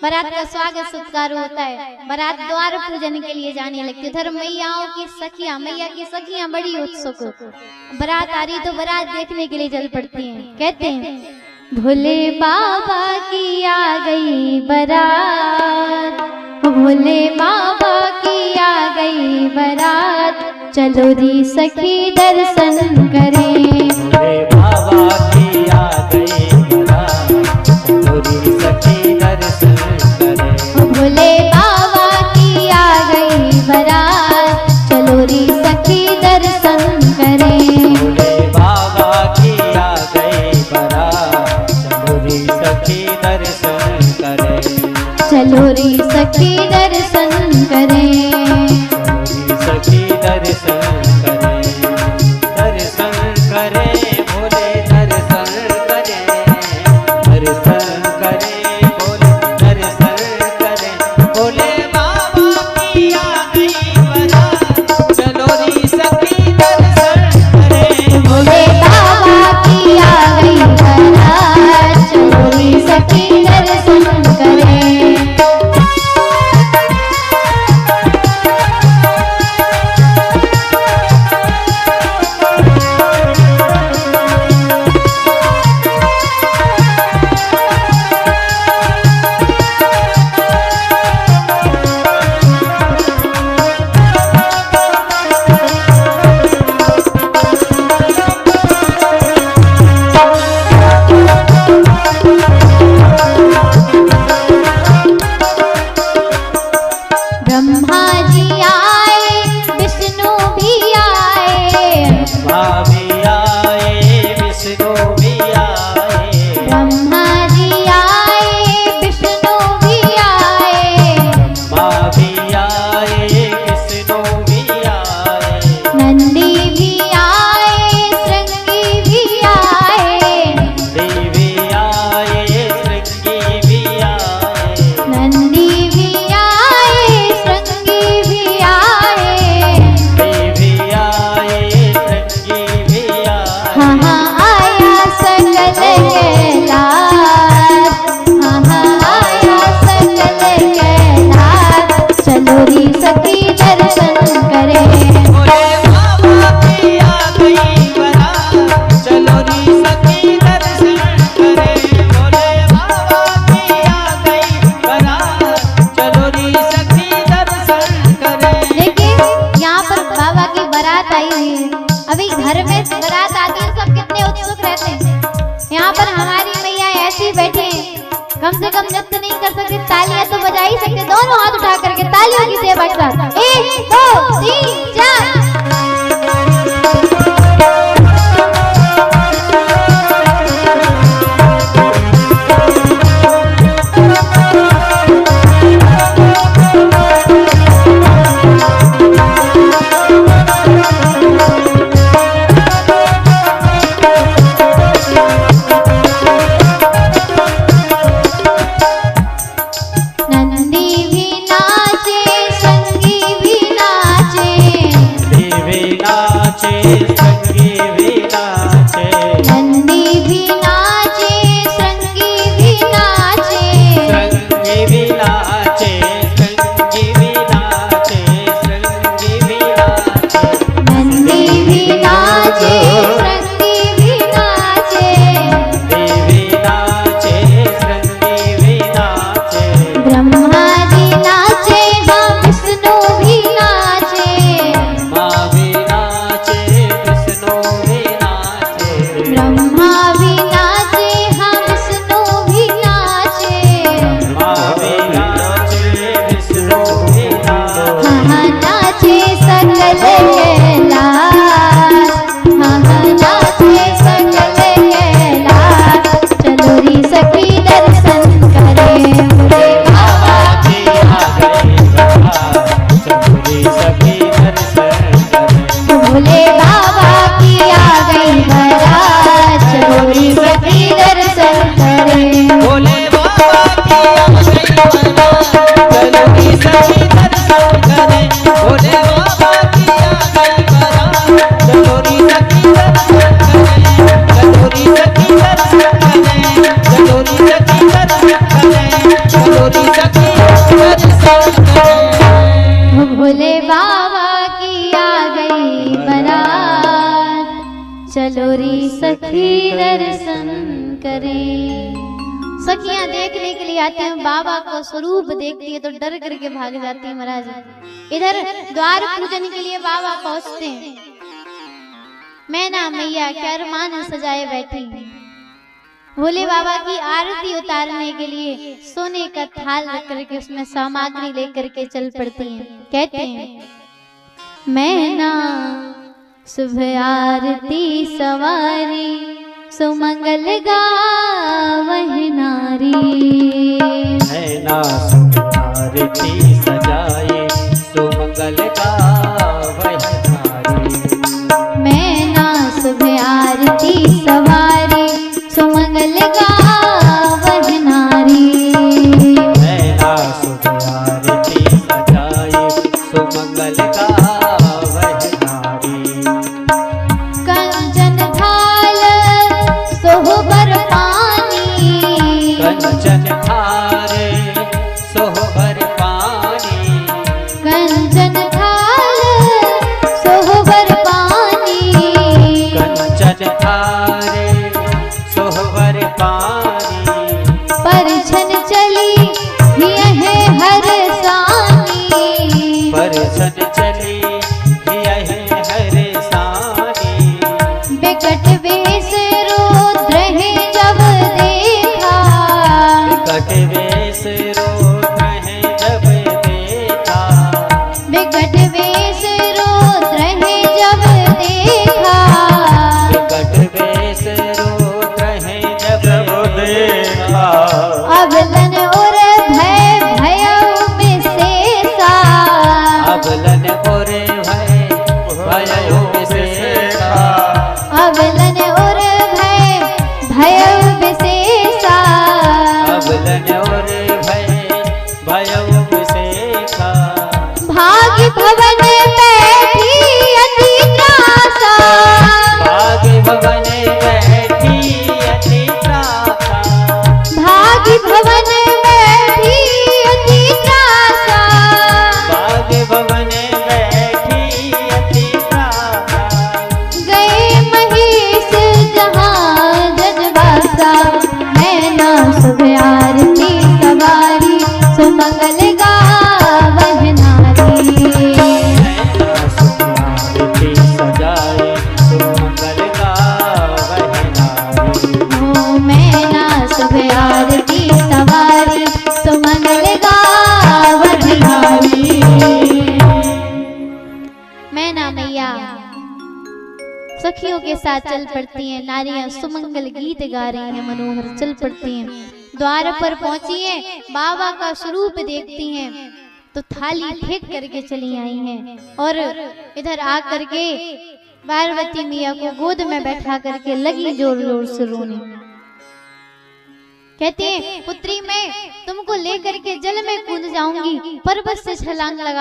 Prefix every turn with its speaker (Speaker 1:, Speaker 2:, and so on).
Speaker 1: बारात का स्वागत सत्कार होता है। बारात द्वार पूजन के लिए जाने लगती है। उधर मैयाओं की सखियां, मैया की सखियां बड़ी उत्सुक, बारात आ रही तो बारात देखने के लिए चल पड़ती हैं। कहते हैं भोले बाबा की आ गई बारात, भोले बाबा की आ गई बारात, चलो री सखी दर्शन करें।
Speaker 2: भोले बाबा की आ गई बारात, चलो री सखी दर्शन करें।
Speaker 1: भोले बाबा की आ गई बारात, चलो री सखी दर्शन करें।
Speaker 2: भोले बाबा की आ गई बारात, चलो री सखी दर्शन करें।
Speaker 1: चलो री सखी दर्शन करें।
Speaker 2: सखी दर्शन करें, दर्शन करें भोले दर्शन करें, दर्शन करें भोले दर्शन करें। भोले बाबा की आ गई बारात, चलो री सखी दर्शन करें।
Speaker 1: भोले बाबा की आ गई बारात, चलो री सखी दर्शन करें। ब्रह्मा जी आए, विष्णु भी आए,
Speaker 2: ब्रह्मा भी आए, विष्णु भी आए।
Speaker 1: ब्रह्मा जी आए, विष्णु भी आए,
Speaker 2: ब्रह्मा भी आए, विष्णु भी आए।
Speaker 1: नंदी भी आए, श्रृंगी भी आए,
Speaker 2: देवी आए, श्रृंगी भी आए।
Speaker 1: नंदी भी आए, श्रृंगी भी आए,
Speaker 2: देवी आए, श्रृंगी भी आए।
Speaker 1: हाँ हाँ आया सकल कैलाश, हाँ हाँ आया सकल कैलाश, चलो री सखी दर्शन करें।
Speaker 2: भोले बाबा की आ गई बारात, चलो री सखी दर्शन करें। भोले बाबा की आ गई बारात, चलो री सखी दर्शन करें।
Speaker 1: देखिए यहाँ पर बाबा की बारात आई हुई है। अभी घर में बारात आती है सब कितने उत्सुक रहते हैं। यहाँ पर हमारी मैया ऐसी बैठे हैं, कम से कम नृत्य नहीं कर सकते, तालियां तो बजा ही सकते। दोनों हाथ उठा करके तालियों की सेवा के साथ 1 2 3 4। नंदी भी नाचे, संगी भी नाचे,
Speaker 2: देवी नाचे, संगी भी नाचे।
Speaker 1: नंदी भी नाचे, संगी भी नाचे,
Speaker 2: संगी भी नाचे, संगी भी नाचे, संगी भी नाचे।
Speaker 1: नंदी भी नाचे, संगी भी नाचे,
Speaker 2: देवी नाचे, संगी भी नाचे।
Speaker 1: ब्रह्मा जी नाचे, हाँ विष्णु भी नाचे,
Speaker 2: माँ भी नाचे, विष्णु भी नाचे।
Speaker 1: ब्रह्मा भी नाचे, हाँ विष्णु भी नाचे,
Speaker 2: माँ भी नाचे, विष्णु भी नाचे।
Speaker 1: हाँ हाँ नाचे सकल कैलाश, हाँ हाँ नाचे सकल कैलाश, चलो री सखी दर्शन करें। भोले बाबा
Speaker 2: की आ गई बारात, चलो री सखी दर्शन करें।
Speaker 1: भोले बाबा की आ गई बारात, चलो री सखी दर्शन करें।
Speaker 2: भोले बाबा की आ गई बारात, चलो री सखी दर्शन करें। भोले बाबा की आ गई बारात, चलो री सखी दर्शन करें। चलो री सखी दर्शन करें, चलो री सखी दर्शन करें, चलो री
Speaker 1: भी दर्शन करें। सखियां देखने के लिए आती हैं, बाबा का स्वरूप देखती है तो डर करके भाग जाती है महाराज। इधर द्वार पूजन के लिए बाबा पहुंचते हैं। मैना मैया क्या अरमान सजाए बैठी, भोले बाबा की आरती उतारने के लिए सोने का थाल रख करके उसमें सामग्री लेकर के चल पड़ती हैं। कहते हैं मैना सुबह आरती सवारी, सुमंगल गावह नारी।
Speaker 2: मैना सुबह आरती सजाए, सुमंगल गावह नारी।
Speaker 1: मैना सुबह आरती सवारी, सुमंगल गावह नारी।
Speaker 2: मैना सुबह आरती सजाए, सुमंगल गावह नारी।
Speaker 1: कंचन थाल सोहबर पानी,
Speaker 2: कंचन थारे सोहबर पानी।
Speaker 1: कंचन थाल सोहबर पानी।
Speaker 2: कंचन थारे सोहबर पानी।
Speaker 1: परछन चली यह हर सानी,
Speaker 2: परछन चली यह हर सानी।
Speaker 1: बिकट वेश रुद्र है जब देखा,
Speaker 2: बिकट वेश रुद्र है जब देखा।
Speaker 1: बिकट वेश रुद्र है जब देखा।
Speaker 2: बिकट वेश रुद्र है जब देखा।
Speaker 1: अबलन और भय भयउ विशेषा,
Speaker 2: अबलन और भय भयउ विशेषा।
Speaker 1: अबलन और भय भयउ विशेषा।
Speaker 2: अबलन और भय भयउ विशेषा।
Speaker 1: भाग्य भवन बैठी अति त्रासा,
Speaker 2: भाग्य भवन बैठी अति त्रासा।
Speaker 1: भाग्य भवन बैठी अति त्रासा।
Speaker 2: भाग्य भवन बैठी अति त्रासा।
Speaker 1: गए महेश जहाँ जजबासा, मैना सुबह आरती सवारी, सुमंगल गावह नारी।
Speaker 2: मैना सुबह आरती सजाए, सुमंगल गावह नारी।
Speaker 1: ओ मैना सुबह आरती सवारी, सुमंगल गावह नारी। मैना मैया सखियों के साथ चल पड़ती हैं। नारियां सुमंगल गीत गा रही हैं, मनोहर चल पड़ती हैं। द्वार पर पहुंची हैं, बाबा का स्वरूप देखती हैं तो थाली फेंक करके चली आई हैं और इधर आ करके पार्वती मैया को गोद में बैठा करके लगी जोर जोर से रोने। कहती हैं पुत्री मैं तुमको लेकर के जल में कूद जाऊंगी, पर्वत से छलांग लगा